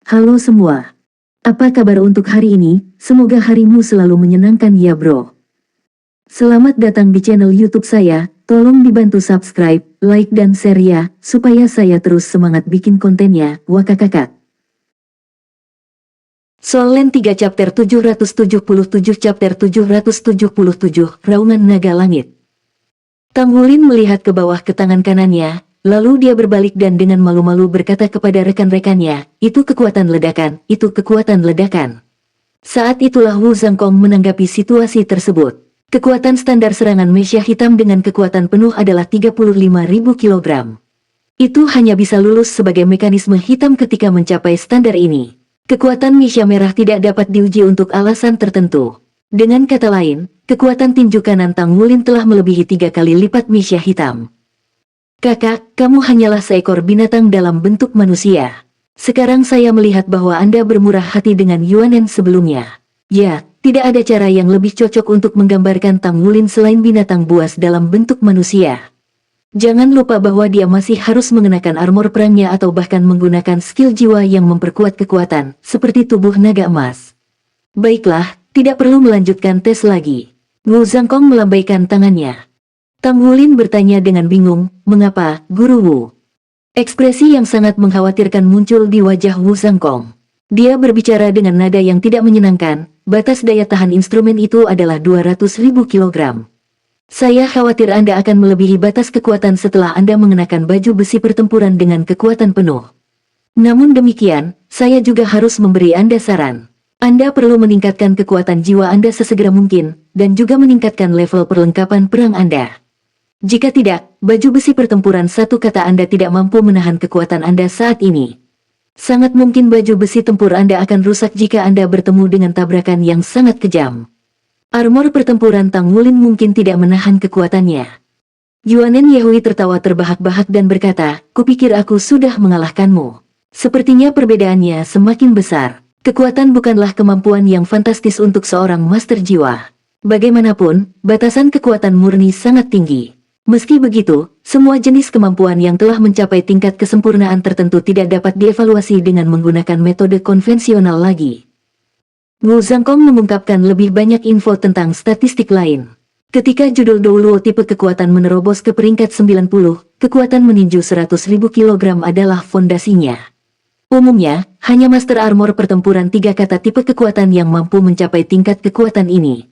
Halo semua. Apa kabar untuk hari ini? Semoga harimu selalu menyenangkan ya bro. Selamat datang di channel YouTube saya. Tolong dibantu subscribe, like dan share ya, supaya saya terus semangat bikin kontennya. Wakakakak. Solen 3 chapter 777 chapter 777 Raungan Naga Langit. Tang Wulin melihat ke bawah ke tangan kanannya. Lalu dia berbalik dan dengan malu-malu berkata kepada rekan-rekannya, itu kekuatan ledakan, itu kekuatan ledakan. Saat itulah Wu Zhangkong menanggapi situasi tersebut. Kekuatan standar serangan Mesya Hitam dengan kekuatan penuh adalah 35.000 kg. Itu hanya bisa lulus sebagai mekanisme hitam ketika mencapai standar ini. Kekuatan Mesya Merah tidak dapat diuji untuk alasan tertentu. Dengan kata lain, kekuatan tinju kanan Tang Wulin telah melebihi 3 kali lipat Mesya Hitam. Kakak, kamu hanyalah seekor binatang dalam bentuk manusia. Sekarang saya melihat bahwa Anda bermurah hati dengan Yuanen sebelumnya. Ya, tidak ada cara yang lebih cocok untuk menggambarkan Tang Wulin selain binatang buas dalam bentuk manusia. Jangan lupa bahwa dia masih harus mengenakan armor perangnya atau bahkan menggunakan skill jiwa yang memperkuat kekuatan, seperti tubuh naga emas. Baiklah, tidak perlu melanjutkan tes lagi. Wu Zhangkong melambaikan tangannya. Tang Wulin bertanya dengan bingung, mengapa, Guru Wu? Ekspresi yang sangat mengkhawatirkan muncul di wajah Wu Zhangkong. Dia berbicara dengan nada yang tidak menyenangkan, batas daya tahan instrumen itu adalah 200.000 kg. Saya khawatir Anda akan melebihi batas kekuatan setelah Anda mengenakan baju besi pertempuran dengan kekuatan penuh. Namun demikian, saya juga harus memberi Anda saran. Anda perlu meningkatkan kekuatan jiwa Anda sesegera mungkin, dan juga meningkatkan level perlengkapan perang Anda. Jika tidak, baju besi pertempuran satu kata Anda tidak mampu menahan kekuatan Anda saat ini. Sangat mungkin baju besi tempur Anda akan rusak jika Anda bertemu dengan tabrakan yang sangat kejam. Armor pertempuran Tang Wulin mungkin tidak menahan kekuatannya. Yuanen Yehui tertawa terbahak-bahak dan berkata, kupikir aku sudah mengalahkanmu. Sepertinya perbedaannya semakin besar. Kekuatan bukanlah kemampuan yang fantastis untuk seorang master jiwa. Bagaimanapun, batasan kekuatan murni sangat tinggi. Meski begitu, semua jenis kemampuan yang telah mencapai tingkat kesempurnaan tertentu tidak dapat dievaluasi dengan menggunakan metode konvensional lagi. Wu Zhangkong mengungkapkan lebih banyak info tentang statistik lain. Ketika judul Douluo tipe kekuatan menerobos ke peringkat 90, kekuatan meninju 100.000 kg adalah fondasinya. Umumnya, hanya master armor pertempuran 3 kata tipe kekuatan yang mampu mencapai tingkat kekuatan ini.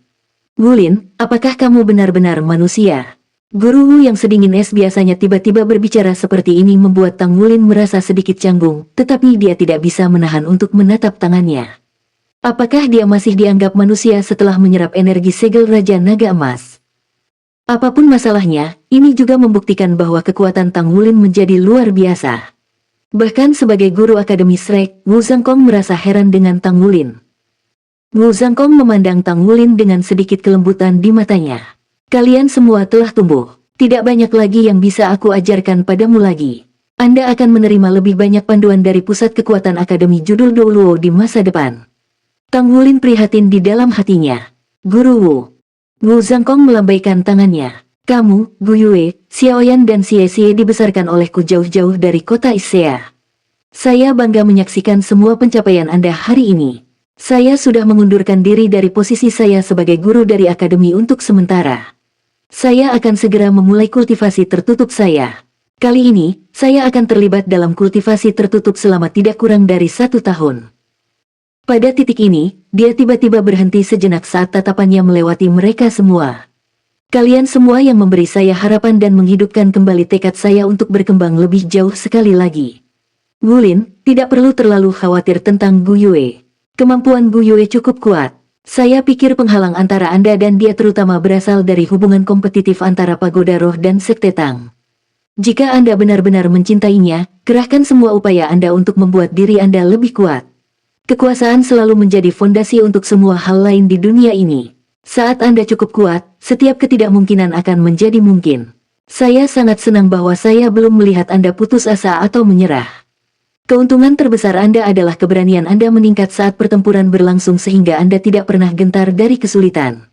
Wulin, apakah kamu benar-benar manusia? Guru Wu yang sedingin es biasanya tiba-tiba berbicara seperti ini membuat Tang Wulin merasa sedikit canggung, tetapi dia tidak bisa menahan untuk menatap tangannya. Apakah dia masih dianggap manusia setelah menyerap energi segel Raja Naga Emas? Apapun masalahnya, ini juga membuktikan bahwa kekuatan Tang Wulin menjadi luar biasa. Bahkan sebagai guru Akademi Shrek, Wu Zhangkong merasa heran dengan Tang Wulin. Wu Zhangkong memandang Tang Wulin dengan sedikit kelembutan di matanya. Kalian semua telah tumbuh. Tidak banyak lagi yang bisa aku ajarkan padamu lagi. Anda akan menerima lebih banyak panduan dari Pusat Kekuatan Akademi Judul Douluo di masa depan. Tang Wulin prihatin di dalam hatinya. Guru Wu. Wu Zhangkong melambaikan tangannya. Kamu, Gu Yue, Xiaoyan dan Xie Xie dibesarkan olehku jauh-jauh dari kota Issea. Saya bangga menyaksikan semua pencapaian Anda hari ini. Saya sudah mengundurkan diri dari posisi saya sebagai guru dari akademi untuk sementara. Saya akan segera memulai kultivasi tertutup saya. Kali ini, saya akan terlibat dalam kultivasi tertutup selama tidak kurang dari 1 tahun. Pada titik ini, dia tiba-tiba berhenti sejenak saat tatapannya melewati mereka semua. Kalian semua yang memberi saya harapan dan menghidupkan kembali tekad saya untuk berkembang lebih jauh sekali lagi. Wulin, tidak perlu terlalu khawatir tentang Gu Yue. Kemampuan Gu Yue cukup kuat. Saya pikir penghalang antara Anda dan dia terutama berasal dari hubungan kompetitif antara Pagoda Roh dan Sekte Tang. Jika Anda benar-benar mencintainya, kerahkan semua upaya Anda untuk membuat diri Anda lebih kuat. Kekuasaan selalu menjadi fondasi untuk semua hal lain di dunia ini. Saat Anda cukup kuat, setiap ketidakmungkinan akan menjadi mungkin. Saya sangat senang bahwa saya belum melihat Anda putus asa atau menyerah. Keuntungan terbesar Anda adalah keberanian Anda meningkat saat pertempuran berlangsung sehingga Anda tidak pernah gentar dari kesulitan.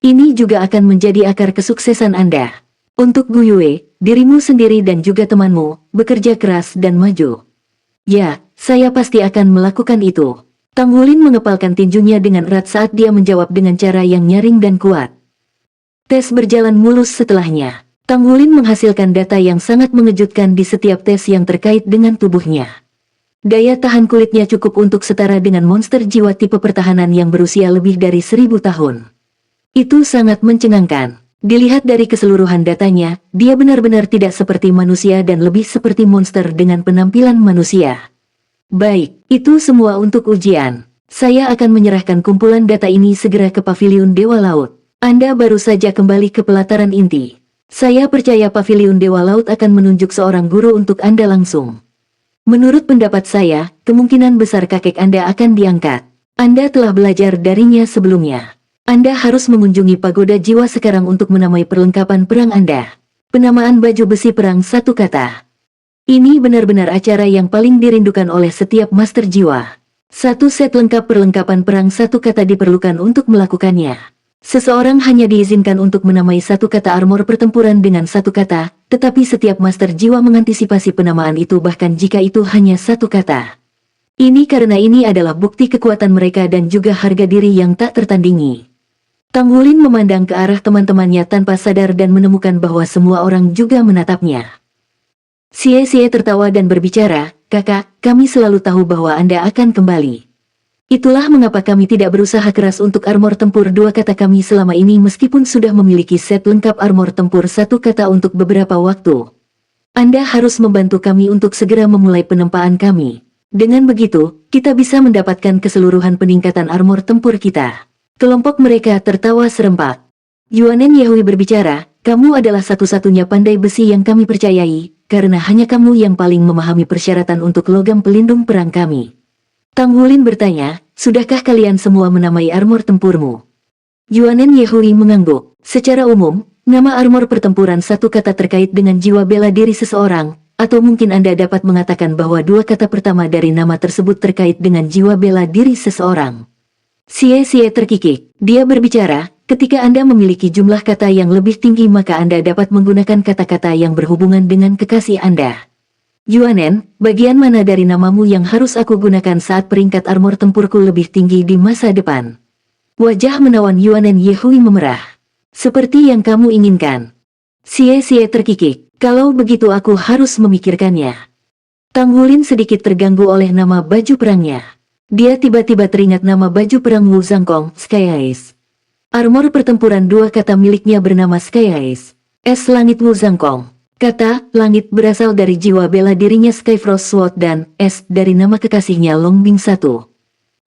Ini juga akan menjadi akar kesuksesan Anda. Untuk Gu Yue, dirimu sendiri dan juga temanmu, bekerja keras dan maju. Ya, saya pasti akan melakukan itu. Tang Wulin mengepalkan tinjunya dengan erat saat dia menjawab dengan cara yang nyaring dan kuat. Tes berjalan mulus setelahnya. Tang Wulin menghasilkan data yang sangat mengejutkan di setiap tes yang terkait dengan tubuhnya. Daya tahan kulitnya cukup untuk setara dengan monster jiwa tipe pertahanan yang berusia lebih dari 1000 tahun. Itu sangat mencengangkan. Dilihat dari keseluruhan datanya, dia benar-benar tidak seperti manusia dan lebih seperti monster dengan penampilan manusia. Baik, itu semua untuk ujian. Saya akan menyerahkan kumpulan data ini segera ke Paviliun Dewa Laut. Anda baru saja kembali ke pelataran inti. Saya percaya Paviliun Dewa Laut akan menunjuk seorang guru untuk Anda langsung. Menurut pendapat saya, kemungkinan besar kakek Anda akan diangkat. Anda telah belajar darinya sebelumnya. Anda harus mengunjungi pagoda jiwa sekarang untuk menamai perlengkapan perang Anda. Penamaan baju besi perang satu kata. Ini benar-benar acara yang paling dirindukan oleh setiap master jiwa. Satu set lengkap perlengkapan perang satu kata diperlukan untuk melakukannya. Seseorang hanya diizinkan untuk menamai satu kata armor pertempuran dengan satu kata, tetapi setiap master jiwa mengantisipasi penamaan itu bahkan jika itu hanya satu kata. Ini karena ini adalah bukti kekuatan mereka dan juga harga diri yang tak tertandingi. Tang Wulin memandang ke arah teman-temannya tanpa sadar dan menemukan bahwa semua orang juga menatapnya. Xie tertawa dan berbicara, "Kakak, kami selalu tahu bahwa Anda akan kembali. Itulah mengapa kami tidak berusaha keras untuk armor tempur dua kata kami selama ini meskipun sudah memiliki set lengkap armor tempur satu kata untuk beberapa waktu. Anda harus membantu kami untuk segera memulai penempaan kami. Dengan begitu, kita bisa mendapatkan keseluruhan peningkatan armor tempur kita." Kelompok mereka tertawa serempak. Yuanen Yehui berbicara, "Kamu adalah satu-satunya pandai besi yang kami percayai, karena hanya kamu yang paling memahami persyaratan untuk logam pelindung perang kami." Tang Wulin bertanya, "Sudahkah kalian semua menamai armor tempurmu?" Yuanen Yehui mengangguk. Secara umum, nama armor pertempuran satu kata terkait dengan jiwa bela diri seseorang, atau mungkin Anda dapat mengatakan bahwa dua kata pertama dari nama tersebut terkait dengan jiwa bela diri seseorang. Xie terkikik. Dia berbicara, ketika Anda memiliki jumlah kata yang lebih tinggi maka Anda dapat menggunakan kata-kata yang berhubungan dengan kekasih Anda. Yuanen, bagian mana dari namamu yang harus aku gunakan saat peringkat armor tempurku lebih tinggi di masa depan? Wajah menawan Yuanen Yehui memerah. Seperti yang kamu inginkan. Xie terkikik. Kalau begitu aku harus memikirkannya. Tang Wulin sedikit terganggu oleh nama baju perangnya. Dia tiba-tiba teringat nama baju perang Wu Zhangkong, Sky Ice. Armor pertempuran dua kata miliknya bernama Sky Ice. Es Langit Wu Zhangkong. Kata, langit berasal dari jiwa bela dirinya Sky Frost Sword dan es dari nama kekasihnya Longbing 1.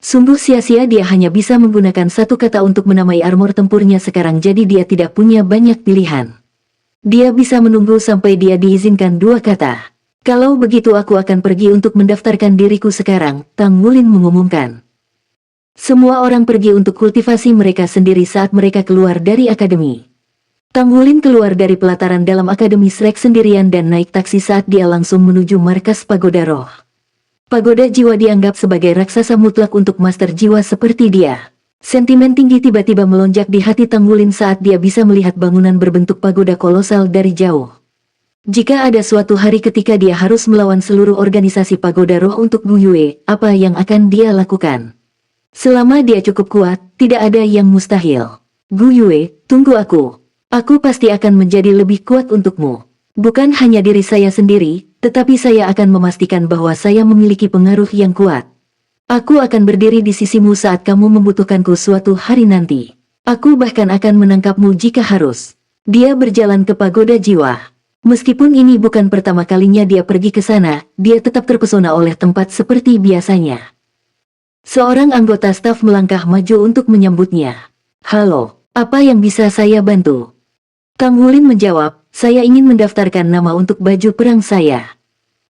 Sungguh sia-sia dia hanya bisa menggunakan satu kata untuk menamai armor tempurnya sekarang jadi dia tidak punya banyak pilihan. Dia bisa menunggu sampai dia diizinkan dua kata. Kalau begitu aku akan pergi untuk mendaftarkan diriku sekarang, Tang Wulin mengumumkan. Semua orang pergi untuk kultivasi mereka sendiri saat mereka keluar dari akademi. Tang Wulin keluar dari pelataran dalam akademi Shrek sendirian dan naik taksi saat dia langsung menuju markas Pagoda Roh. Pagoda jiwa dianggap sebagai raksasa mutlak untuk master jiwa seperti dia. Sentimen tinggi tiba-tiba melonjak di hati Tang Wulin saat dia bisa melihat bangunan berbentuk pagoda kolosal dari jauh. Jika ada suatu hari ketika dia harus melawan seluruh organisasi pagoda roh untuk Gu Yue, apa yang akan dia lakukan? Selama dia cukup kuat, tidak ada yang mustahil. Gu Yue, tunggu aku. Aku pasti akan menjadi lebih kuat untukmu. Bukan hanya diri saya sendiri, tetapi saya akan memastikan bahwa saya memiliki pengaruh yang kuat. Aku akan berdiri di sisimu saat kamu membutuhkanku suatu hari nanti. Aku bahkan akan menangkapmu jika harus. Dia berjalan ke pagoda jiwa. Meskipun ini bukan pertama kalinya dia pergi ke sana, dia tetap terpesona oleh tempat seperti biasanya. Seorang anggota staf melangkah maju untuk menyambutnya. "Halo, apa yang bisa saya bantu?" Tang Wulin menjawab, "Saya ingin mendaftarkan nama untuk baju perang saya."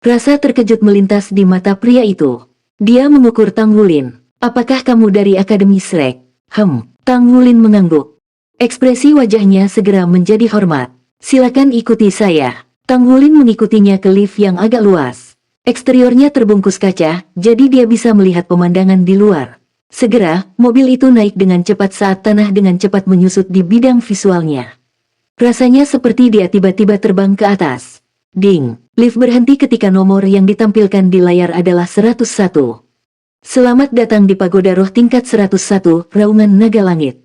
Rasa terkejut melintas di mata pria itu. Dia mengukur Tang Wulin. "Apakah kamu dari Akademi Shrek?" Tang Wulin mengangguk. Ekspresi wajahnya segera menjadi hormat. "Silakan ikuti saya." Tang Wulin mengikutinya ke lift yang agak luas. Eksteriornya terbungkus kaca, jadi dia bisa melihat pemandangan di luar. Segera, mobil itu naik dengan cepat saat tanah dengan cepat menyusut di bidang visualnya. Rasanya seperti dia tiba-tiba terbang ke atas. Ding! Lift berhenti ketika nomor yang ditampilkan di layar adalah 101. Selamat datang di Pagoda Roh tingkat 101, Raungan Naga Langit.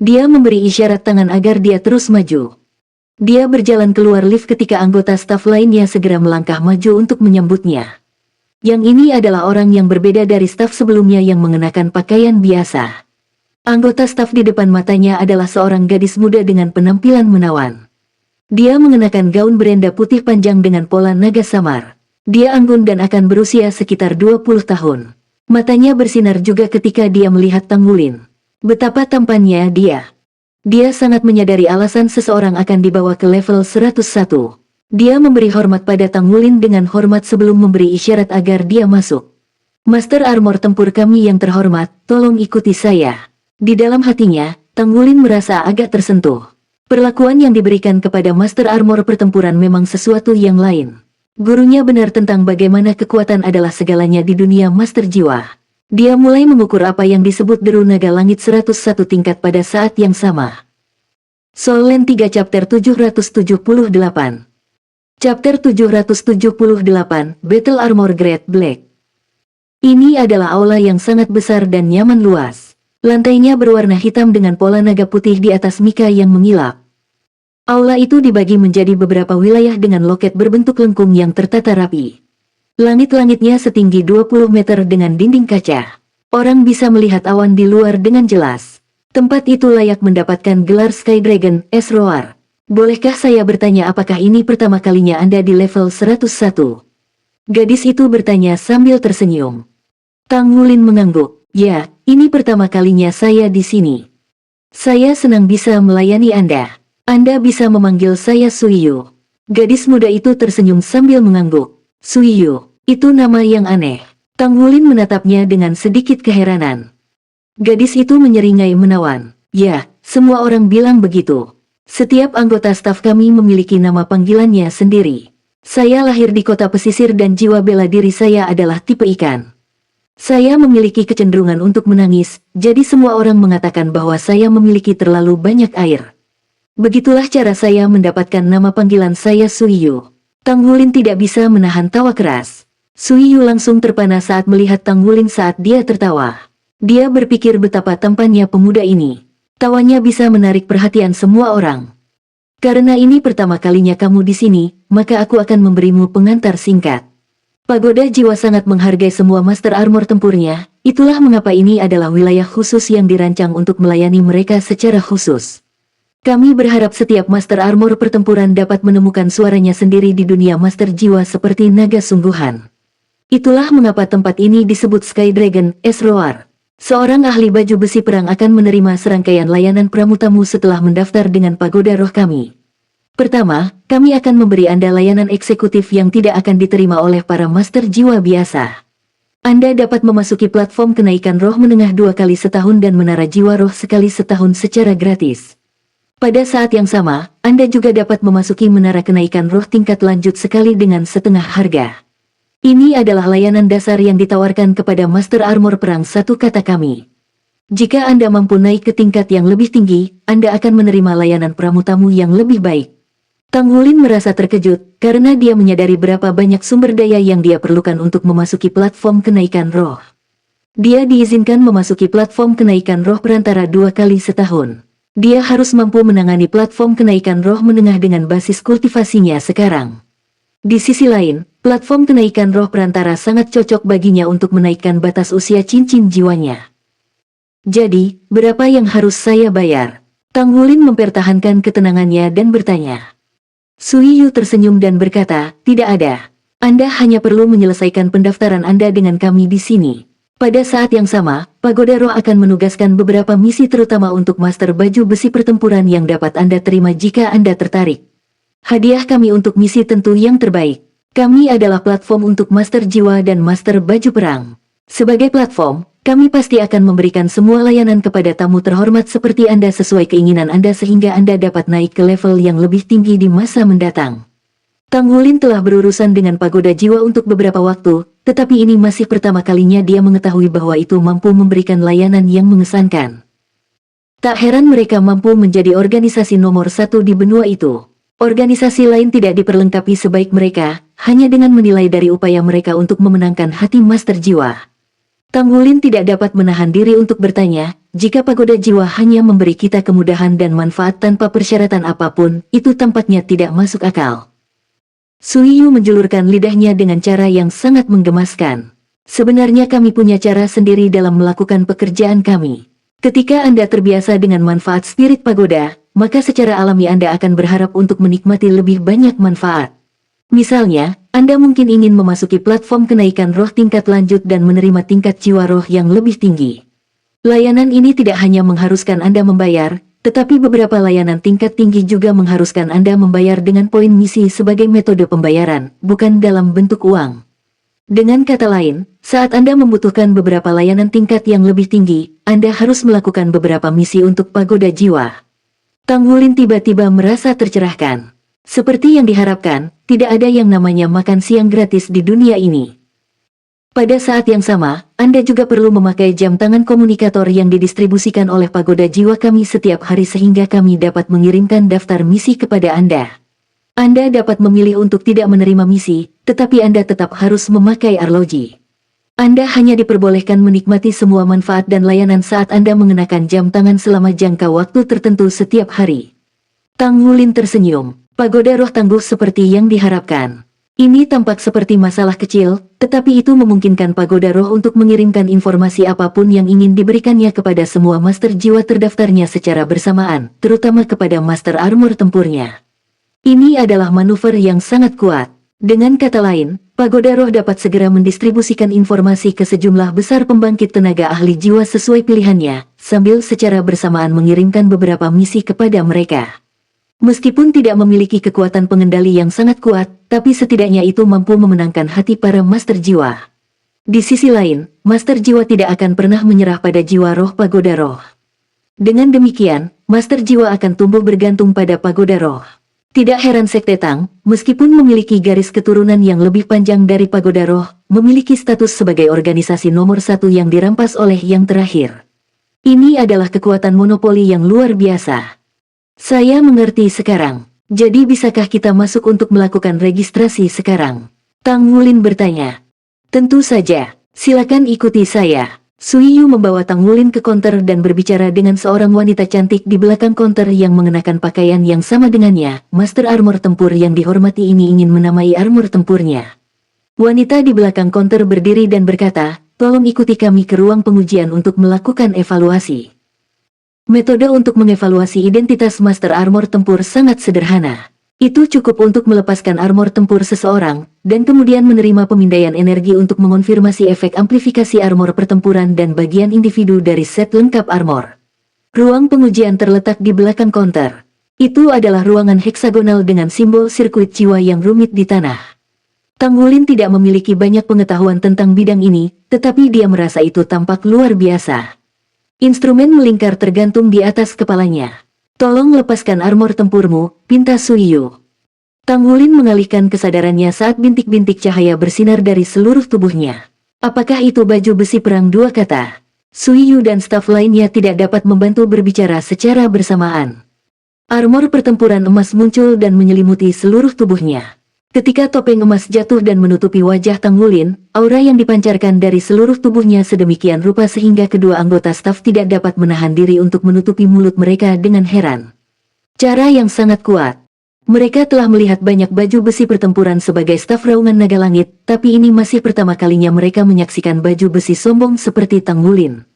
Dia memberi isyarat tangan agar dia terus maju. Dia berjalan keluar lift ketika anggota staf lainnya segera melangkah maju untuk menyambutnya. Yang ini adalah orang yang berbeda dari staf sebelumnya yang mengenakan pakaian biasa. Anggota staf di depan matanya adalah seorang gadis muda dengan penampilan menawan. Dia mengenakan gaun berenda putih panjang dengan pola naga samar. Dia anggun dan akan berusia sekitar 20 tahun. Matanya bersinar juga ketika dia melihat Tanggulin. Betapa tampannya dia. Dia sangat menyadari alasan seseorang akan dibawa ke level 101. Dia memberi hormat pada Tanggulin dengan hormat sebelum memberi isyarat agar dia masuk. Master Armor tempur kami yang terhormat, tolong ikuti saya. Di dalam hatinya, Tanggulin merasa agak tersentuh. Perlakuan yang diberikan kepada Master Armor pertempuran memang sesuatu yang lain. Gurunya benar tentang bagaimana kekuatan adalah segalanya di dunia Master Jiwa. Dia mulai mengukur apa yang disebut deru naga langit 101 tingkat pada saat yang sama. Soul Land 3 Chapter 778. Chapter 778, Battle Armor Great Black. Ini adalah aula yang sangat besar dan nyaman luas. Lantainya berwarna hitam dengan pola naga putih di atas mika yang mengilap. Aula itu dibagi menjadi beberapa wilayah dengan loket berbentuk lengkung yang tertata rapi. Langit-langitnya setinggi 20 meter dengan dinding kaca. Orang bisa melihat awan di luar dengan jelas. Tempat itu layak mendapatkan gelar Sky Dragon, S. Roar. Bolehkah saya bertanya apakah ini pertama kalinya Anda di level 101? Gadis itu bertanya sambil tersenyum. Tanggulin mengangguk. Ya, ini pertama kalinya saya di sini. Saya senang bisa melayani Anda. Anda bisa memanggil saya Suiyu. Gadis muda itu tersenyum sambil mengangguk. Suiyu, itu nama yang aneh. Tanggulin menatapnya dengan sedikit keheranan. Gadis itu menyeringai menawan. Ya, semua orang bilang begitu. Setiap anggota staf kami memiliki nama panggilannya sendiri. Saya lahir di kota pesisir dan jiwa bela diri saya adalah tipe ikan. Saya memiliki kecenderungan untuk menangis, jadi semua orang mengatakan bahwa saya memiliki terlalu banyak air. Begitulah cara saya mendapatkan nama panggilan saya Suiyu. Tanggulin tidak bisa menahan tawa keras. Suiyu langsung terpana saat melihat Tanggulin saat dia tertawa. Dia berpikir betapa tampannya pemuda ini. Tawanya bisa menarik perhatian semua orang. Karena ini pertama kalinya kamu di sini, maka aku akan memberimu pengantar singkat. Pagoda Jiwa sangat menghargai semua Master Armor tempurnya, itulah mengapa ini adalah wilayah khusus yang dirancang untuk melayani mereka secara khusus. Kami berharap setiap Master Armor pertempuran dapat menemukan suaranya sendiri di dunia Master Jiwa seperti naga sungguhan. Itulah mengapa tempat ini disebut Sky Dragon, S. Roar. Seorang ahli baju besi perang akan menerima serangkaian layanan pramutamu setelah mendaftar dengan Pagoda Roh kami. Pertama, kami akan memberi Anda layanan eksekutif yang tidak akan diterima oleh para Master Jiwa biasa. Anda dapat memasuki platform kenaikan roh menengah 2 kali setahun dan menara jiwa roh sekali setahun secara gratis. Pada saat yang sama, Anda juga dapat memasuki menara kenaikan roh tingkat lanjut sekali dengan setengah harga. Ini adalah layanan dasar yang ditawarkan kepada Master Armor Perang satu kata kami. Jika Anda mampu naik ke tingkat yang lebih tinggi, Anda akan menerima layanan pramutamu yang lebih baik. Tanggulin merasa terkejut, karena dia menyadari berapa banyak sumber daya yang dia perlukan untuk memasuki platform kenaikan roh. Dia diizinkan memasuki platform kenaikan roh perantara 2 kali setahun. Dia harus mampu menangani platform kenaikan roh menengah dengan basis kultivasinya sekarang. Di sisi lain, platform kenaikan roh perantara sangat cocok baginya untuk menaikkan batas usia cincin jiwanya. Jadi, berapa yang harus saya bayar? Tanggulin mempertahankan ketenangannya dan bertanya. Suiyu tersenyum dan berkata, tidak ada. Anda hanya perlu menyelesaikan pendaftaran Anda dengan kami di sini. Pada saat yang sama, Pagoda Roh akan menugaskan beberapa misi terutama untuk Master Baju Besi Pertempuran yang dapat Anda terima jika Anda tertarik. Hadiah kami untuk misi tentu yang terbaik. Kami adalah platform untuk Master Jiwa dan Master Baju Perang. Sebagai platform, kami pasti akan memberikan semua layanan kepada tamu terhormat seperti Anda sesuai keinginan Anda sehingga Anda dapat naik ke level yang lebih tinggi di masa mendatang. Tanggulin telah berurusan dengan Pagoda Jiwa untuk beberapa waktu, tetapi ini masih pertama kalinya dia mengetahui bahwa itu mampu memberikan layanan yang mengesankan. Tak heran mereka mampu menjadi organisasi nomor 1 di benua itu. Organisasi lain tidak diperlengkapi sebaik mereka, hanya dengan menilai dari upaya mereka untuk memenangkan hati Master Jiwa. Tang Wulin tidak dapat menahan diri untuk bertanya, jika pagoda jiwa hanya memberi kita kemudahan dan manfaat tanpa persyaratan apapun, itu tampaknya tidak masuk akal. Suiyu menjulurkan lidahnya dengan cara yang sangat menggemaskan. Sebenarnya kami punya cara sendiri dalam melakukan pekerjaan kami. Ketika Anda terbiasa dengan manfaat spirit pagoda, maka secara alami Anda akan berharap untuk menikmati lebih banyak manfaat. Misalnya, Anda mungkin ingin memasuki platform kenaikan roh tingkat lanjut dan menerima tingkat jiwa roh yang lebih tinggi. Layanan ini tidak hanya mengharuskan Anda membayar, tetapi beberapa layanan tingkat tinggi juga mengharuskan Anda membayar dengan poin misi sebagai metode pembayaran, bukan dalam bentuk uang. Dengan kata lain, saat Anda membutuhkan beberapa layanan tingkat yang lebih tinggi, Anda harus melakukan beberapa misi untuk pagoda jiwa. Tang Wulin tiba-tiba merasa tercerahkan. Seperti yang diharapkan, tidak ada yang namanya makan siang gratis di dunia ini. Pada saat yang sama, Anda juga perlu memakai jam tangan komunikator yang didistribusikan oleh pagoda jiwa kami setiap hari sehingga kami dapat mengirimkan daftar misi kepada Anda. Anda dapat memilih untuk tidak menerima misi, tetapi Anda tetap harus memakai arloji. Anda hanya diperbolehkan menikmati semua manfaat dan layanan saat Anda mengenakan jam tangan selama jangka waktu tertentu setiap hari. Tang Wulin tersenyum. Pagoda roh tangguh seperti yang diharapkan. Ini tampak seperti masalah kecil, tetapi itu memungkinkan pagoda roh untuk mengirimkan informasi apapun yang ingin diberikannya kepada semua master jiwa terdaftarnya secara bersamaan, terutama kepada master armor tempurnya. Ini adalah manuver yang sangat kuat. Dengan kata lain, pagoda roh dapat segera mendistribusikan informasi ke sejumlah besar pembangkit tenaga ahli jiwa sesuai pilihannya, sambil secara bersamaan mengirimkan beberapa misi kepada mereka. Meskipun tidak memiliki kekuatan pengendali yang sangat kuat, tapi setidaknya itu mampu memenangkan hati para master jiwa. Di sisi lain, master jiwa tidak akan pernah menyerah pada jiwa roh pagoda roh. Dengan demikian, master jiwa akan tumbuh bergantung pada pagoda roh. Tidak heran Sekte Tang, meskipun memiliki garis keturunan yang lebih panjang dari pagoda roh, memiliki status sebagai organisasi nomor satu yang dirampas oleh yang terakhir. Ini adalah kekuatan monopoli yang luar biasa. Saya mengerti sekarang. Jadi bisakah kita masuk untuk melakukan registrasi sekarang? Tang Wulin bertanya. Tentu saja, silakan ikuti saya. Suiyu membawa Tang Wulin ke konter dan berbicara dengan seorang wanita cantik di belakang konter yang mengenakan pakaian yang sama dengannya. Master armor tempur yang dihormati ini ingin menamai armor tempurnya. Wanita di belakang konter berdiri dan berkata, tolong ikuti kami ke ruang pengujian untuk melakukan evaluasi. Metode untuk mengevaluasi identitas master armor tempur sangat sederhana. Itu cukup untuk melepaskan armor tempur seseorang, dan kemudian menerima pemindaian energi untuk mengonfirmasi efek amplifikasi armor pertempuran dan bagian individu dari set lengkap armor. Ruang pengujian terletak di belakang konter. Itu adalah ruangan heksagonal dengan simbol sirkuit jiwa yang rumit di tanah. Tang Wulin tidak memiliki banyak pengetahuan tentang bidang ini, tetapi dia merasa itu tampak luar biasa. Instrumen melingkar tergantung di atas kepalanya. Tolong lepaskan armor tempurmu, pinta Suiyu. Tang Wulin mengalihkan kesadarannya saat bintik-bintik cahaya bersinar dari seluruh tubuhnya. Apakah itu baju besi perang? Dua kata. Suiyu dan staf lainnya tidak dapat membantu berbicara secara bersamaan. Armor pertempuran emas muncul dan menyelimuti seluruh tubuhnya. Ketika topeng emas jatuh dan menutupi wajah Tang Wulin, aura yang dipancarkan dari seluruh tubuhnya sedemikian rupa sehingga kedua anggota staf tidak dapat menahan diri untuk menutupi mulut mereka dengan heran. Cara yang sangat kuat. Mereka telah melihat banyak baju besi pertempuran sebagai staf raungan naga langit, tapi ini masih pertama kalinya mereka menyaksikan baju besi sombong seperti Tang Wulin.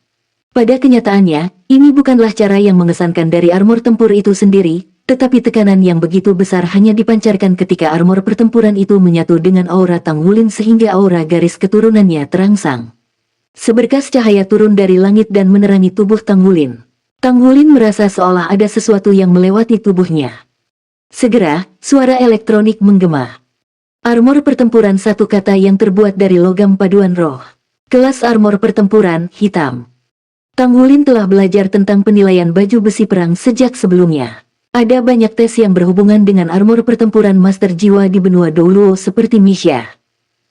Pada kenyataannya, ini bukanlah cara yang mengesankan dari armor tempur itu sendiri, tetapi tekanan yang begitu besar hanya dipancarkan ketika armor pertempuran itu menyatu dengan aura Tang Wulin sehingga aura garis keturunannya terangsang. Seberkas cahaya turun dari langit dan menerangi tubuh Tang Wulin. Tang Wulin merasa seolah ada sesuatu yang melewati tubuhnya. Segera, suara elektronik menggema. Armor pertempuran, satu kata yang terbuat dari logam paduan roh. Kelas armor pertempuran hitam. Tang Wulin telah belajar tentang penilaian baju besi perang sejak sebelumnya. Ada banyak tes yang berhubungan dengan armor pertempuran master jiwa di benua Douluo seperti Misha.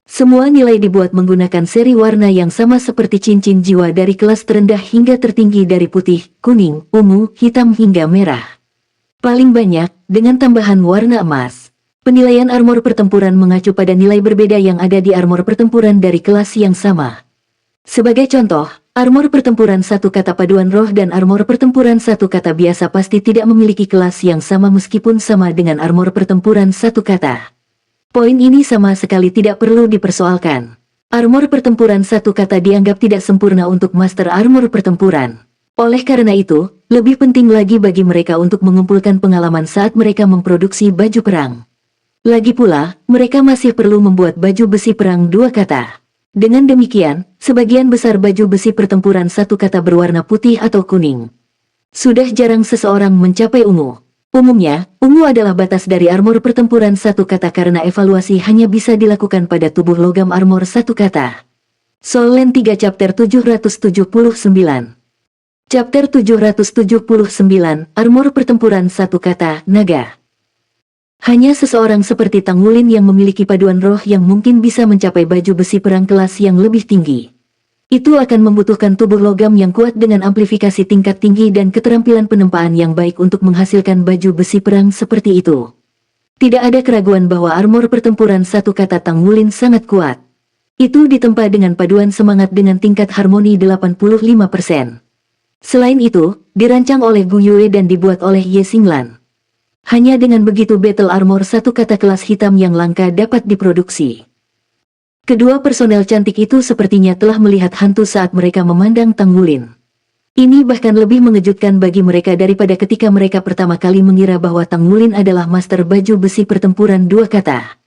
Semua nilai dibuat menggunakan seri warna yang sama seperti cincin jiwa dari kelas terendah hingga tertinggi dari putih, kuning, ungu, hitam hingga merah. Paling banyak, dengan tambahan warna emas. Penilaian armor pertempuran mengacu pada nilai berbeda yang ada di armor pertempuran dari kelas yang sama. Sebagai contoh, armor pertempuran satu kata paduan roh dan armor pertempuran satu kata biasa pasti tidak memiliki kelas yang sama meskipun sama dengan armor pertempuran satu kata. Poin ini sama sekali tidak perlu dipersoalkan. Armor pertempuran satu kata dianggap tidak sempurna untuk master armor pertempuran. Oleh karena itu, lebih penting lagi bagi mereka untuk mengumpulkan pengalaman saat mereka memproduksi baju perang. Lagi pula, mereka masih perlu membuat baju besi perang dua kata. Dengan demikian, sebagian besar baju besi pertempuran satu kata berwarna putih atau kuning. Sudah jarang seseorang mencapai ungu. Umumnya, ungu adalah batas dari armor pertempuran satu kata karena evaluasi hanya bisa dilakukan pada tubuh logam armor satu kata. Soul Land 3 Chapter 779. Chapter 779, Armor Pertempuran Satu Kata, Naga. Hanya seseorang seperti Tang Wulin yang memiliki paduan roh yang mungkin bisa mencapai baju besi perang kelas yang lebih tinggi. Itu akan membutuhkan tubuh logam yang kuat dengan amplifikasi tingkat tinggi dan keterampilan penempaan yang baik untuk menghasilkan baju besi perang seperti itu. Tidak ada keraguan bahwa armor pertempuran satu kata Tang Wulin sangat kuat. Itu ditempa dengan paduan semangat dengan tingkat harmoni 85%. Selain itu, dirancang oleh Gu Yue dan dibuat oleh Ye Xinglan. Hanya dengan begitu battle armor satu kata kelas hitam yang langka dapat diproduksi. Kedua personel cantik itu sepertinya telah melihat hantu saat mereka memandang Tang Wulin. Ini bahkan lebih mengejutkan bagi mereka daripada ketika mereka pertama kali mengira bahwa Tang Wulin adalah master baju besi pertempuran dua kata.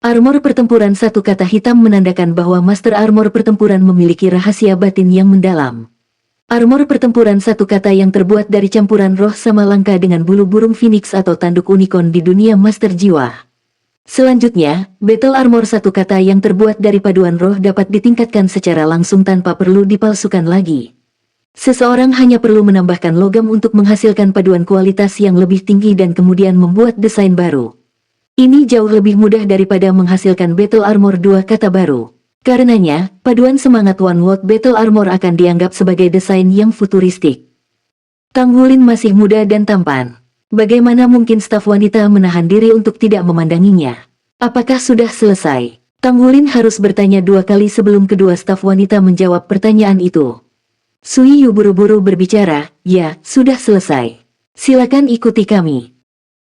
Armor pertempuran satu kata hitam menandakan bahwa master armor pertempuran memiliki rahasia batin yang mendalam. Armor pertempuran satu kata yang terbuat dari campuran roh sama langka dengan bulu burung phoenix atau tanduk unicorn di dunia master jiwa. Selanjutnya, battle armor satu kata yang terbuat dari paduan roh dapat ditingkatkan secara langsung tanpa perlu dipalsukan lagi. Seseorang hanya perlu menambahkan logam untuk menghasilkan paduan kualitas yang lebih tinggi dan kemudian membuat desain baru. Ini jauh lebih mudah daripada menghasilkan battle armor dua kata baru. Karenanya, paduan semangat One World Battle Armor akan dianggap sebagai desain yang futuristik. Tang Wulin masih muda dan tampan. Bagaimana mungkin staf wanita menahan diri untuk tidak memandanginya? Apakah sudah selesai? Tang Wulin harus bertanya dua kali sebelum kedua staf wanita menjawab pertanyaan itu. Sui Yu buru-buru berbicara, ya, sudah selesai. Silakan ikuti kami.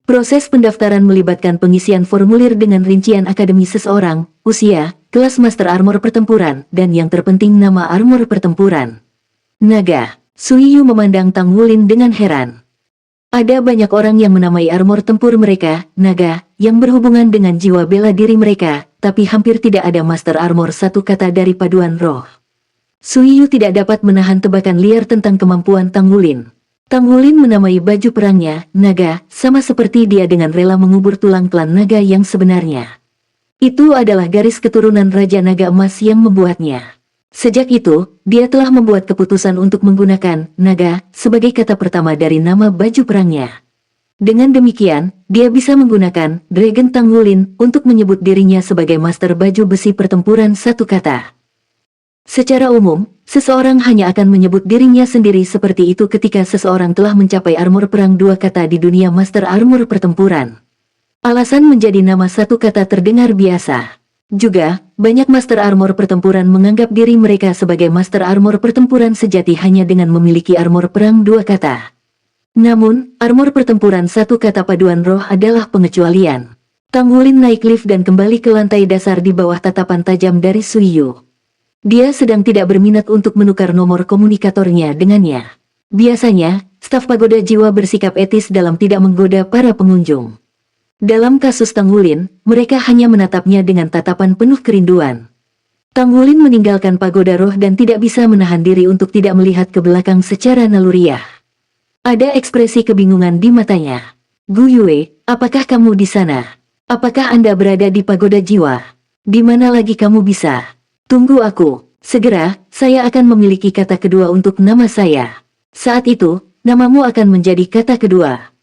Proses pendaftaran melibatkan pengisian formulir dengan rincian akademi seseorang, usia, kelas master armor pertempuran, dan yang terpenting nama armor pertempuran. Naga. Sui Yu memandang Tang Wulin dengan heran. Ada banyak orang yang menamai armor tempur mereka, naga, yang berhubungan dengan jiwa bela diri mereka, tapi hampir tidak ada master armor satu kata dari paduan roh. Sui Yu tidak dapat menahan tebakan liar tentang kemampuan Tang Wulin. Tang Wulin menamai baju perangnya, naga, sama seperti dia dengan rela mengubur tulang klan naga yang sebenarnya. Itu adalah garis keturunan Raja Naga Emas yang membuatnya. Sejak itu, dia telah membuat keputusan untuk menggunakan naga sebagai kata pertama dari nama baju perangnya. Dengan demikian, dia bisa menggunakan Dragon Tang Wulin untuk menyebut dirinya sebagai master baju besi pertempuran satu kata. Secara umum, seseorang hanya akan menyebut dirinya sendiri seperti itu ketika seseorang telah mencapai armor perang dua kata di dunia master armor pertempuran. Alasan menjadi nama satu kata terdengar biasa. Juga, banyak master armor pertempuran menganggap diri mereka sebagai master armor pertempuran sejati hanya dengan memiliki armor perang dua kata. Namun, armor pertempuran satu kata paduan roh adalah pengecualian. Tang Wulin naik lift dan kembali ke lantai dasar di bawah tatapan tajam dari Sui Yu. Dia sedang tidak berminat untuk menukar nomor komunikatornya dengannya. Biasanya, staf pagoda jiwa bersikap etis dalam tidak menggoda para pengunjung. Dalam kasus Tang Wulin, mereka hanya menatapnya dengan tatapan penuh kerinduan. Tang Wulin meninggalkan pagoda roh dan tidak bisa menahan diri untuk tidak melihat ke belakang secara naluriah. Ada ekspresi kebingungan di matanya. Gu Yue, apakah kamu di sana? Apakah Anda berada di pagoda jiwa? Di mana lagi kamu bisa? Tunggu aku. Segera, saya akan memiliki kata kedua untuk nama saya. Saat itu, namamu akan menjadi kata kedua.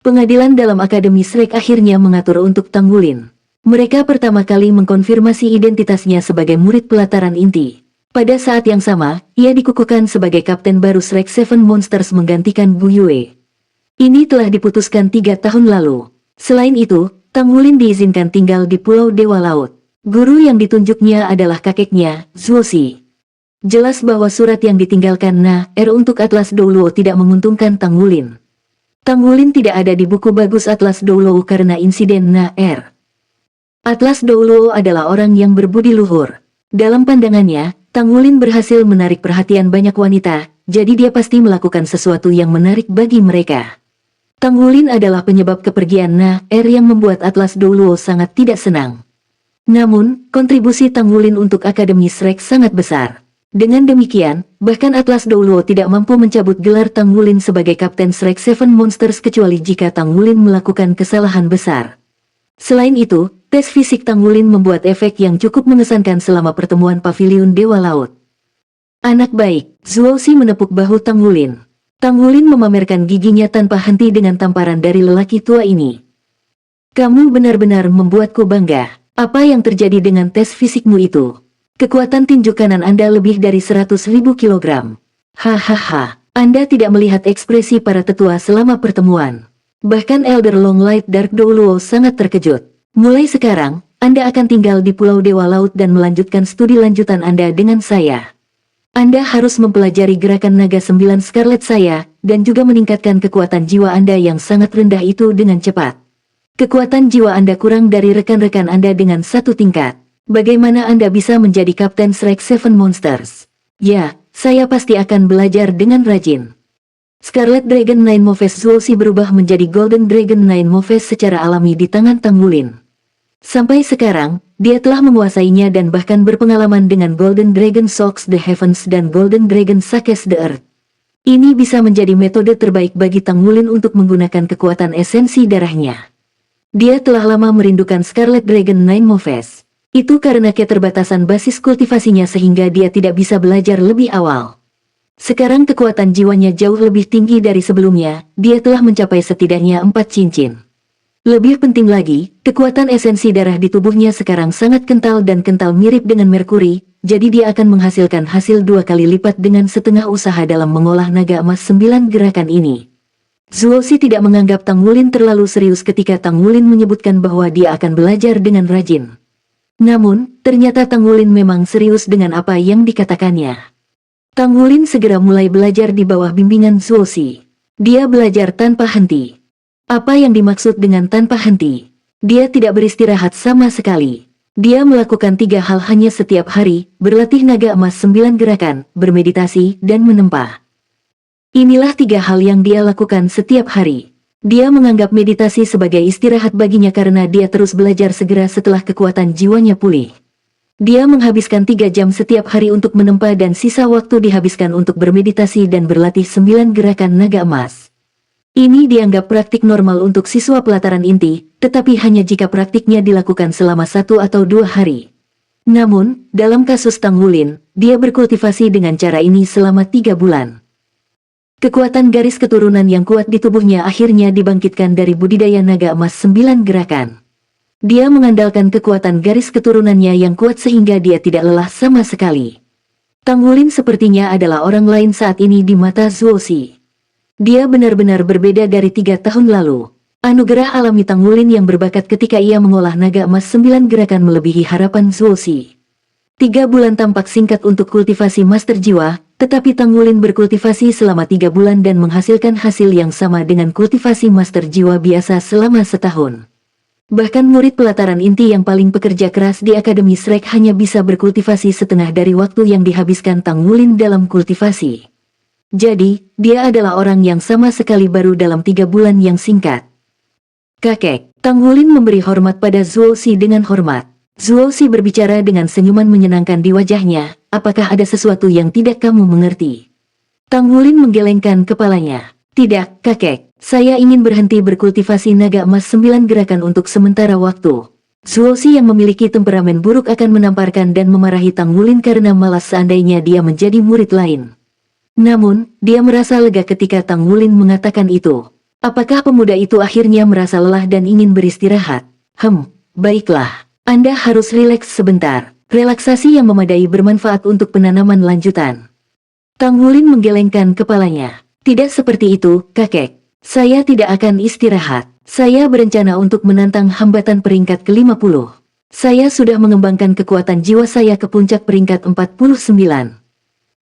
Pengadilan dalam Akademi Shrek akhirnya mengatur untuk Tang Wulin. Mereka pertama kali mengkonfirmasi identitasnya sebagai murid pelataran inti. Pada saat yang sama, ia dikukuhkan sebagai kapten baru Shrek Seven Monsters menggantikan Gu Yue. Ini telah diputuskan 3 tahun lalu. Selain itu, Tang Wulin diizinkan tinggal di Pulau Dewa Laut. Guru yang ditunjuknya adalah kakeknya, Zuoxi. Jelas bahwa surat yang ditinggalkan untuk Atlas Douluo tidak menguntungkan Tang Wulin. Tang Wulin tidak ada di buku bagus Atlas Douluo karena insiden Atlas Douluo adalah orang yang berbudi luhur. Dalam pandangannya, Tang Wulin berhasil menarik perhatian banyak wanita, jadi dia pasti melakukan sesuatu yang menarik bagi mereka. Tang Wulin adalah penyebab kepergian yang membuat Atlas Douluo sangat tidak senang. Namun, kontribusi Tang Wulin untuk Akademi Shrek sangat besar. Dengan demikian, bahkan Atlas Douluo tidak mampu mencabut gelar Tang Wulin sebagai Kapten Shrek Seven Monsters kecuali jika Tang Wulin melakukan kesalahan besar. Selain itu, tes fisik Tang Wulin membuat efek yang cukup mengesankan selama pertemuan Paviliun Dewa Laut. Anak baik, Zuoxi menepuk bahu Tang Wulin. Tang Wulin memamerkan giginya tanpa henti dengan tamparan dari lelaki tua ini. Kamu benar-benar membuatku bangga. Apa yang terjadi dengan tes fisikmu itu? Kekuatan tinju kanan Anda lebih dari 100.000 kilogram. Hahaha, Anda tidak melihat ekspresi para tetua selama pertemuan. Bahkan Elder Longlight Dark Douluo sangat terkejut. Mulai sekarang, Anda akan tinggal di Pulau Dewa Laut dan melanjutkan studi lanjutan Anda dengan saya. Anda harus mempelajari gerakan naga 9 Scarlet saya, dan juga meningkatkan kekuatan jiwa Anda yang sangat rendah itu dengan cepat. Kekuatan jiwa Anda kurang dari rekan-rekan Anda dengan 1 tingkat. Bagaimana Anda bisa menjadi Kapten Shrek Seven Monsters? Ya, saya pasti akan belajar dengan rajin. Scarlet Dragon Nine Moves Zuoxi berubah menjadi Golden Dragon Nine Moves secara alami di tangan Tang Wulin. Sampai sekarang, dia telah menguasainya dan bahkan berpengalaman dengan Golden Dragon Shocks the Heavens dan Golden Dragon Shakes the Earth. Ini bisa menjadi metode terbaik bagi Tang Wulin untuk menggunakan kekuatan esensi darahnya. Dia telah lama merindukan Scarlet Dragon Nine Moves. Itu karena keterbatasan basis kultivasinya sehingga dia tidak bisa belajar lebih awal. Sekarang kekuatan jiwanya jauh lebih tinggi dari sebelumnya, dia telah mencapai setidaknya 4 cincin. Lebih penting lagi, kekuatan esensi darah di tubuhnya sekarang sangat kental dan kental mirip dengan Merkuri, jadi dia akan menghasilkan hasil 2 kali lipat dengan setengah usaha dalam mengolah naga emas 9 gerakan ini. Zuoxi tidak menganggap Tang Wulin terlalu serius ketika Tang Wulin menyebutkan bahwa dia akan belajar dengan rajin. Namun, ternyata Tang Wulin memang serius dengan apa yang dikatakannya. Tang Wulin segera mulai belajar di bawah bimbingan Zuoxi. Dia belajar tanpa henti. Apa yang dimaksud dengan tanpa henti? Dia tidak beristirahat sama sekali. Dia melakukan 3 hal hanya setiap hari, berlatih naga emas 9 gerakan, bermeditasi, dan menempa. Inilah 3 hal yang dia lakukan setiap hari. Dia menganggap meditasi sebagai istirahat baginya karena dia terus belajar segera setelah kekuatan jiwanya pulih. Dia menghabiskan 3 jam setiap hari untuk menempa dan sisa waktu dihabiskan untuk bermeditasi dan berlatih 9 gerakan naga emas. Ini dianggap praktik normal untuk siswa pelataran inti, tetapi hanya jika praktiknya dilakukan selama 1 atau 2 hari. Namun, dalam kasus Tang Wulin, dia berkultivasi dengan cara ini selama 3 bulan. Kekuatan garis keturunan yang kuat di tubuhnya akhirnya dibangkitkan dari budidaya naga emas 9 gerakan. Dia mengandalkan kekuatan garis keturunannya yang kuat sehingga dia tidak lelah sama sekali. Tang Wulin sepertinya adalah orang lain saat ini di mata Zuoxi. Dia benar-benar berbeda dari 3 tahun lalu. Anugerah alami Tang Wulin yang berbakat ketika ia mengolah naga emas 9 gerakan melebihi harapan Zuoxi. 3 bulan tampak singkat untuk kultivasi master jiwa, tetapi Tang Wulin berkultivasi selama 3 bulan dan menghasilkan hasil yang sama dengan kultivasi master jiwa biasa selama setahun. Bahkan murid pelataran inti yang paling pekerja keras di Akademi Shrek hanya bisa berkultivasi setengah dari waktu yang dihabiskan Tang Wulin dalam kultivasi. Jadi, dia adalah orang yang sama sekali baru dalam 3 bulan yang singkat. Kakek, Tang Wulin memberi hormat pada Zuoxi dengan hormat. Zuoxi berbicara dengan senyuman menyenangkan di wajahnya, apakah ada sesuatu yang tidak kamu mengerti? Tang Wulin menggelengkan kepalanya. Tidak, kakek, saya ingin berhenti berkultivasi naga emas 9 gerakan untuk sementara waktu. Zuoxi yang memiliki temperamen buruk akan menamparkan dan memarahi Tang Wulin karena malas seandainya dia menjadi murid lain. Namun, dia merasa lega ketika Tang Wulin mengatakan itu. Apakah pemuda itu akhirnya merasa lelah dan ingin beristirahat? Baiklah. Anda harus rileks sebentar. Relaksasi yang memadai bermanfaat untuk penanaman lanjutan. Tang Wulin menggelengkan kepalanya. Tidak seperti itu, kakek. Saya tidak akan istirahat. Saya berencana untuk menantang hambatan peringkat ke-50. Saya sudah mengembangkan kekuatan jiwa saya ke puncak peringkat 49.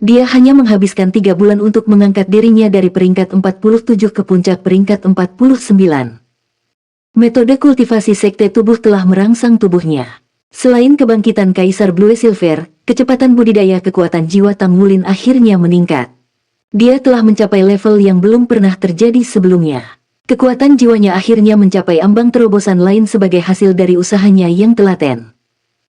Dia hanya menghabiskan 3 bulan untuk mengangkat dirinya dari peringkat 47 ke puncak peringkat 49. Metode kultivasi sekte tubuh telah merangsang tubuhnya. Selain kebangkitan Kaisar Blue Silver, kecepatan budidaya kekuatan jiwa Tang Wulin akhirnya meningkat. Dia telah mencapai level yang belum pernah terjadi sebelumnya. Kekuatan jiwanya akhirnya mencapai ambang terobosan lain sebagai hasil dari usahanya yang telaten.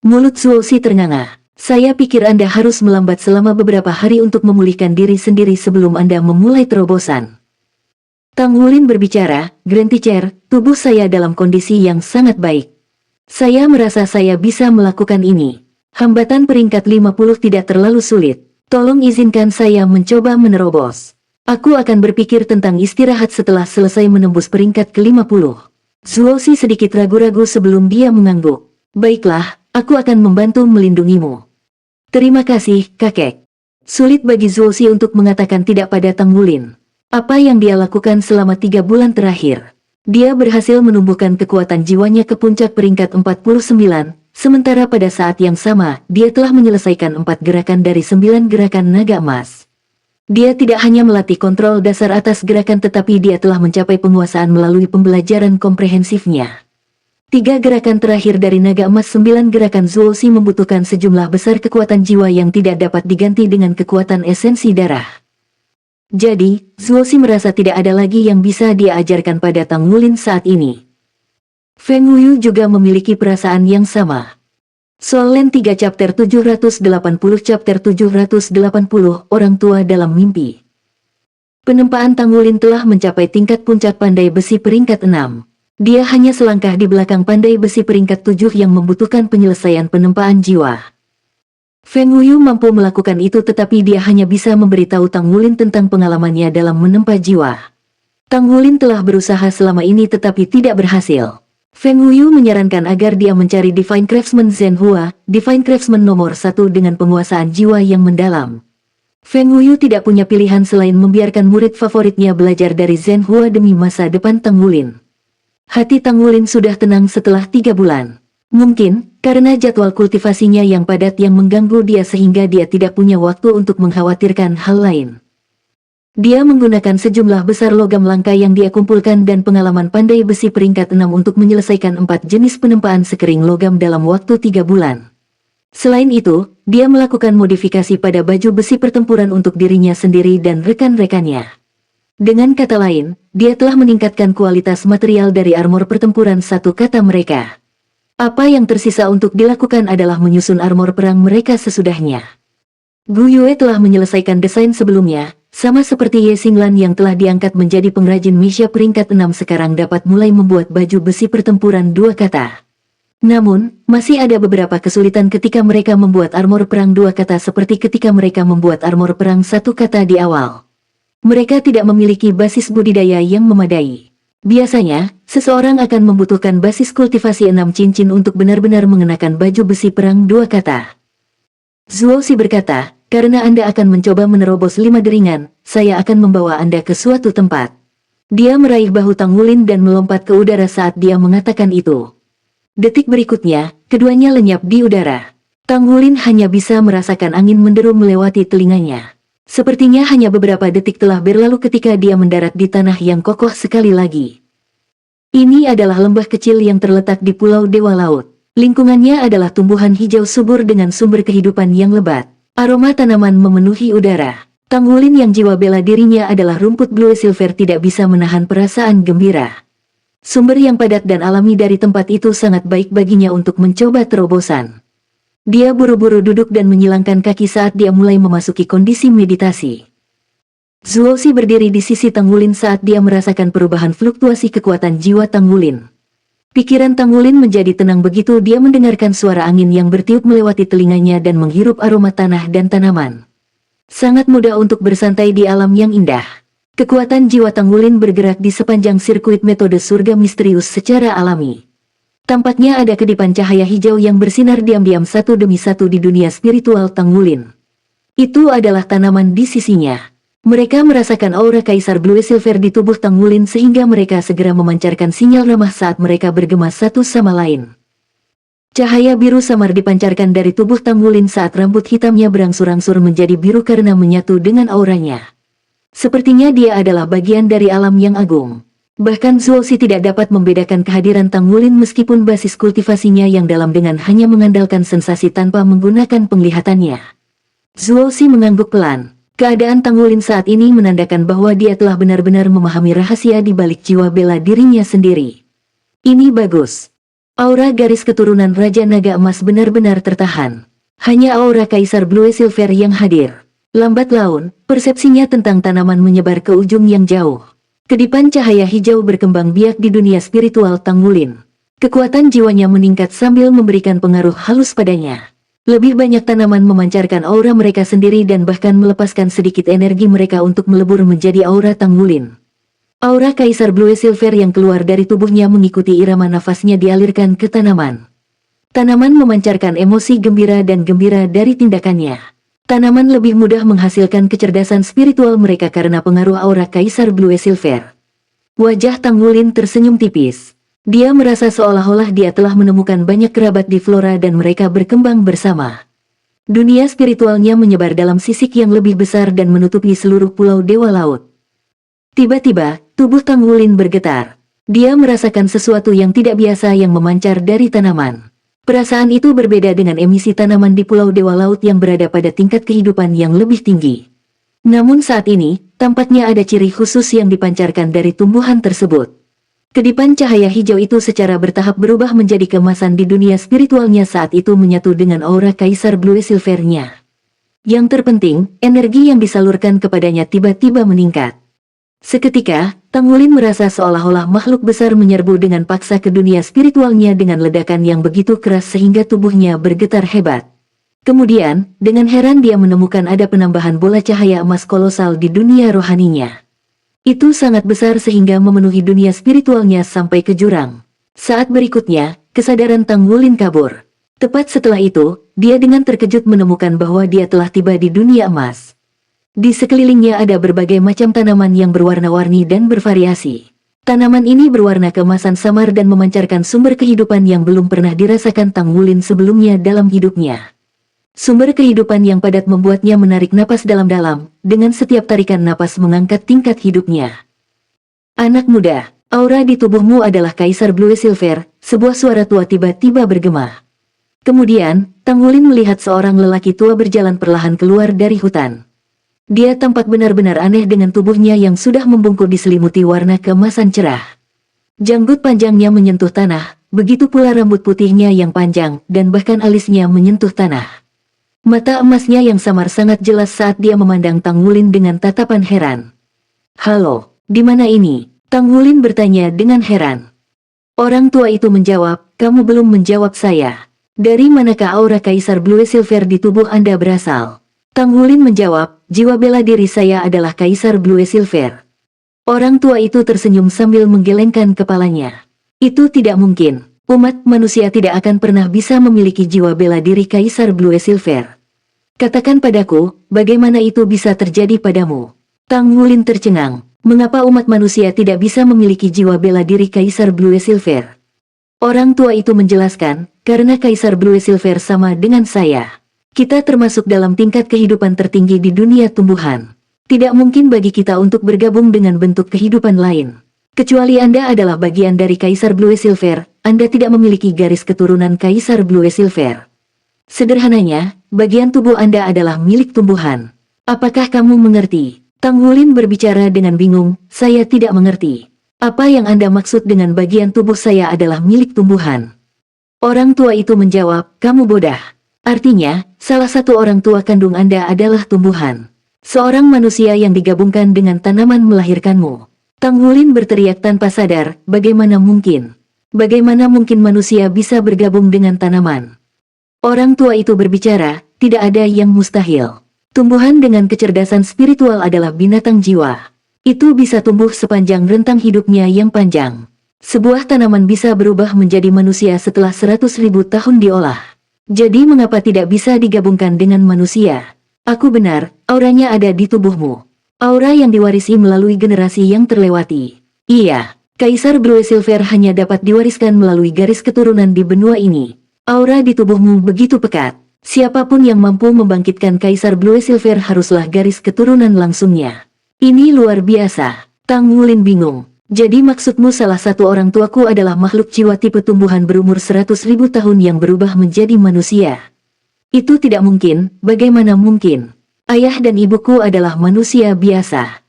Mulut Zuoxi ternganga. Saya pikir Anda harus melambat selama beberapa hari untuk memulihkan diri sendiri sebelum Anda memulai terobosan. Tang Wulin berbicara, Grand Teacher, tubuh saya dalam kondisi yang sangat baik. Saya merasa saya bisa melakukan ini. Hambatan peringkat 50 tidak terlalu sulit. Tolong izinkan saya mencoba menerobos. Aku akan berpikir tentang istirahat setelah selesai menembus peringkat ke-50. Zuoxi sedikit ragu-ragu sebelum dia mengangguk. Baiklah, aku akan membantu melindungimu. Terima kasih, kakek. Sulit bagi Zuoxi untuk mengatakan tidak pada Tang Wulin. Apa yang dia lakukan selama 3 bulan terakhir? Dia berhasil menumbuhkan kekuatan jiwanya ke puncak peringkat 49, sementara pada saat yang sama, dia telah menyelesaikan 4 gerakan dari 9 gerakan naga emas. Dia tidak hanya melatih kontrol dasar atas gerakan tetapi dia telah mencapai penguasaan melalui pembelajaran komprehensifnya. 3 gerakan terakhir dari naga emas 9 gerakan Zuoxi membutuhkan sejumlah besar kekuatan jiwa yang tidak dapat diganti dengan kekuatan esensi darah. Jadi, Zuoxi merasa tidak ada lagi yang bisa dia ajarkan pada Tang Wulin saat ini. Feng Wuyu juga memiliki perasaan yang sama. Soul Land 3 Chapter 780 Chapter 780 Orang Tua Dalam Mimpi. Penempaan Tang Wulin telah mencapai tingkat puncak pandai besi peringkat 6. Dia hanya selangkah di belakang pandai besi peringkat 7 yang membutuhkan penyelesaian penempaan jiwa. Feng Wuyu mampu melakukan itu tetapi dia hanya bisa memberitahu Tang Wulin tentang pengalamannya dalam menempa jiwa. Tang Wulin telah berusaha selama ini tetapi tidak berhasil. Feng Wuyu menyarankan agar dia mencari Divine Craftsman Zhen Hua, Divine Craftsman nomor 1 dengan penguasaan jiwa yang mendalam. Feng Wuyu tidak punya pilihan selain membiarkan murid favoritnya belajar dari Zhen Hua demi masa depan Tang Wulin. Hati Tang Wulin sudah tenang setelah 3 bulan. Mungkin, karena jadwal kultivasinya yang padat yang mengganggu dia sehingga dia tidak punya waktu untuk mengkhawatirkan hal lain. Dia menggunakan sejumlah besar logam langka yang dia kumpulkan dan pengalaman pandai besi peringkat 6 untuk menyelesaikan 4 jenis penempaan sekering logam dalam waktu 3 bulan. Selain itu, dia melakukan modifikasi pada baju besi pertempuran untuk dirinya sendiri dan rekan-rekannya. Dengan kata lain, dia telah meningkatkan kualitas material dari armor pertempuran satu kata mereka. Apa yang tersisa untuk dilakukan adalah menyusun armor perang mereka sesudahnya. Gu Yue telah menyelesaikan desain sebelumnya, sama seperti Ye Xinglan yang telah diangkat menjadi pengrajin Misha peringkat 6 sekarang dapat mulai membuat baju besi pertempuran 2 kata. Namun, masih ada beberapa kesulitan ketika mereka membuat armor perang 2 kata seperti ketika mereka membuat armor perang 1 kata di awal. Mereka tidak memiliki basis budidaya yang memadai. Biasanya, seseorang akan membutuhkan basis kultivasi 6 cincin untuk benar-benar mengenakan baju besi perang 2 kata. Zuoxi berkata, karena Anda akan mencoba menerobos 5 deringan, saya akan membawa Anda ke suatu tempat. Dia meraih bahu Tang Wulin dan melompat ke udara saat dia mengatakan itu. Detik berikutnya, keduanya lenyap di udara. Tang Wulin hanya bisa merasakan angin menderu melewati telinganya. Sepertinya hanya beberapa detik telah berlalu ketika dia mendarat di tanah yang kokoh sekali lagi. Ini adalah lembah kecil yang terletak di Pulau Dewa Laut. Lingkungannya adalah tumbuhan hijau subur dengan sumber kehidupan yang lebat. Aroma tanaman memenuhi udara. Tang Wulin yang jiwa bela dirinya adalah rumput Blue Silver tidak bisa menahan perasaan gembira. Sumber yang padat dan alami dari tempat itu sangat baik baginya untuk mencoba terobosan. Dia buru-buru duduk dan menyilangkan kaki saat dia mulai memasuki kondisi meditasi. Zuoxi berdiri di sisi Tang Wulin saat dia merasakan perubahan fluktuasi kekuatan jiwa Tang Wulin. Pikiran Tang Wulin menjadi tenang begitu dia mendengarkan suara angin yang bertiup melewati telinganya dan menghirup aroma tanah dan tanaman. Sangat mudah untuk bersantai di alam yang indah. Kekuatan jiwa Tang Wulin bergerak di sepanjang sirkuit metode surga misterius secara alami. Tampaknya ada kedipan cahaya hijau yang bersinar diam-diam satu demi satu di dunia spiritual Tang Wulin. Itu adalah tanaman di sisinya. Mereka merasakan aura Kaisar Blue Silver di tubuh Tang Wulin sehingga mereka segera memancarkan sinyal ramah saat mereka bergema satu sama lain. Cahaya biru samar dipancarkan dari tubuh Tang Wulin saat rambut hitamnya berangsur-angsur menjadi biru karena menyatu dengan auranya. Sepertinya dia adalah bagian dari alam yang agung. Bahkan Zuoxi tidak dapat membedakan kehadiran Tang Wulin meskipun basis kultivasinya yang dalam dengan hanya mengandalkan sensasi tanpa menggunakan penglihatannya. Zuoxi mengangguk pelan. Keadaan Tang Wulin saat ini menandakan bahwa dia telah benar-benar memahami rahasia di balik jiwa bela dirinya sendiri. Ini bagus. Aura garis keturunan Raja Naga Emas benar-benar tertahan. Hanya aura Kaisar Blue Silver yang hadir. Lambat laun, persepsinya tentang tanaman menyebar ke ujung yang jauh. Kedipan cahaya hijau berkembang biak di dunia spiritual Tang Wulin. Kekuatan jiwanya meningkat sambil memberikan pengaruh halus padanya. Lebih banyak tanaman memancarkan aura mereka sendiri dan bahkan melepaskan sedikit energi mereka untuk melebur menjadi aura Tang Wulin. Aura Kaisar Blue Silver yang keluar dari tubuhnya mengikuti irama nafasnya dialirkan ke tanaman. Tanaman memancarkan emosi gembira dan gembira dari tindakannya. Tanaman lebih mudah menghasilkan kecerdasan spiritual mereka karena pengaruh aura Kaisar Blue Silver. Wajah Tang Wulin tersenyum tipis. Dia merasa seolah-olah dia telah menemukan banyak kerabat di flora dan mereka berkembang bersama. Dunia spiritualnya menyebar dalam sisik yang lebih besar dan menutupi seluruh pulau Dewa Laut. Tiba-tiba, tubuh Tang Wulin bergetar. Dia merasakan sesuatu yang tidak biasa yang memancar dari tanaman. Perasaan itu berbeda dengan emisi tanaman di Pulau Dewa Laut yang berada pada tingkat kehidupan yang lebih tinggi. Namun saat ini, tampaknya ada ciri khusus yang dipancarkan dari tumbuhan tersebut. Kedipan cahaya hijau itu secara bertahap berubah menjadi kemasan di dunia spiritualnya saat itu menyatu dengan aura Kaisar Blue Silver-nya. Yang terpenting, energi yang disalurkan kepadanya tiba-tiba meningkat. Seketika, Tang Wulin merasa seolah-olah makhluk besar menyerbu dengan paksa ke dunia spiritualnya dengan ledakan yang begitu keras sehingga tubuhnya bergetar hebat. Kemudian, dengan heran dia menemukan ada penambahan bola cahaya emas kolosal di dunia rohaninya. Itu sangat besar sehingga memenuhi dunia spiritualnya sampai ke jurang. Saat berikutnya, kesadaran Tang Wulin kabur. Tepat setelah itu, dia dengan terkejut menemukan bahwa dia telah tiba di dunia emas. Di sekelilingnya ada berbagai macam tanaman yang berwarna-warni dan bervariasi. Tanaman ini berwarna keemasan samar dan memancarkan sumber kehidupan yang belum pernah dirasakan Tang Wulin sebelumnya dalam hidupnya. Sumber kehidupan yang padat membuatnya menarik napas dalam-dalam, dengan setiap tarikan napas mengangkat tingkat hidupnya. Anak muda, aura di tubuhmu adalah Kaisar Blue Silver, sebuah suara tua tiba-tiba bergema. Kemudian, Tang Wulin melihat seorang lelaki tua berjalan perlahan keluar dari hutan. Dia tampak benar-benar aneh dengan tubuhnya yang sudah membungkuk diselimuti warna keemasan cerah. Janggut panjangnya menyentuh tanah, begitu pula rambut putihnya yang panjang, dan bahkan alisnya menyentuh tanah. Mata emasnya yang samar sangat jelas saat dia memandang Tang Wulin dengan tatapan heran. "Halo, di mana ini?" Tang Wulin bertanya dengan heran. Orang tua itu menjawab, "Kamu belum menjawab saya. Dari manakah aura Kaisar Blue Silver di tubuh Anda berasal?" Tang Wulin menjawab, "Jiwa bela diri saya adalah Kaisar Blue Silver." Orang tua itu tersenyum sambil menggelengkan kepalanya. "Itu tidak mungkin. Umat manusia tidak akan pernah bisa memiliki jiwa bela diri Kaisar Blue Silver. Katakan padaku, bagaimana itu bisa terjadi padamu?" Tang Wulin tercengang. Mengapa umat manusia tidak bisa memiliki jiwa bela diri Kaisar Blue Silver? Orang tua itu menjelaskan, "Karena Kaisar Blue Silver sama dengan saya. Kita termasuk dalam tingkat kehidupan tertinggi di dunia tumbuhan. Tidak mungkin bagi kita untuk bergabung dengan bentuk kehidupan lain. Kecuali Anda adalah bagian dari Kaisar Blue Silver, Anda tidak memiliki garis keturunan Kaisar Blue Silver. Sederhananya, bagian tubuh Anda adalah milik tumbuhan. Apakah kamu mengerti?" Tang Wulin berbicara dengan bingung, "Saya tidak mengerti. Apa yang Anda maksud dengan bagian tubuh saya adalah milik tumbuhan?" Orang tua itu menjawab, "Kamu bodoh. Artinya, salah satu orang tua kandung Anda adalah tumbuhan. Seorang manusia yang digabungkan dengan tanaman melahirkanmu." Tang Wulin berteriak tanpa sadar, "Bagaimana mungkin? Bagaimana mungkin manusia bisa bergabung dengan tanaman?" Orang tua itu berbicara, "Tidak ada yang mustahil. Tumbuhan dengan kecerdasan spiritual adalah binatang jiwa. Itu bisa tumbuh sepanjang rentang hidupnya yang panjang. Sebuah tanaman bisa berubah menjadi manusia setelah 100.000 tahun diolah. Jadi mengapa tidak bisa digabungkan dengan manusia? Aku benar, auranya ada di tubuhmu. Aura yang diwarisi melalui generasi yang terlewati. Iya, Kaisar Blue Silver hanya dapat diwariskan melalui garis keturunan di benua ini. Aura di tubuhmu begitu pekat. Siapapun yang mampu membangkitkan Kaisar Blue Silver haruslah garis keturunan langsungnya. Ini luar biasa. Tang Wulin bingung. Jadi maksudmu salah satu orang tuaku adalah makhluk jiwa tipe tumbuhan berumur 100.000 tahun yang berubah menjadi manusia? Itu tidak mungkin, bagaimana mungkin? Ayah dan ibuku adalah manusia biasa.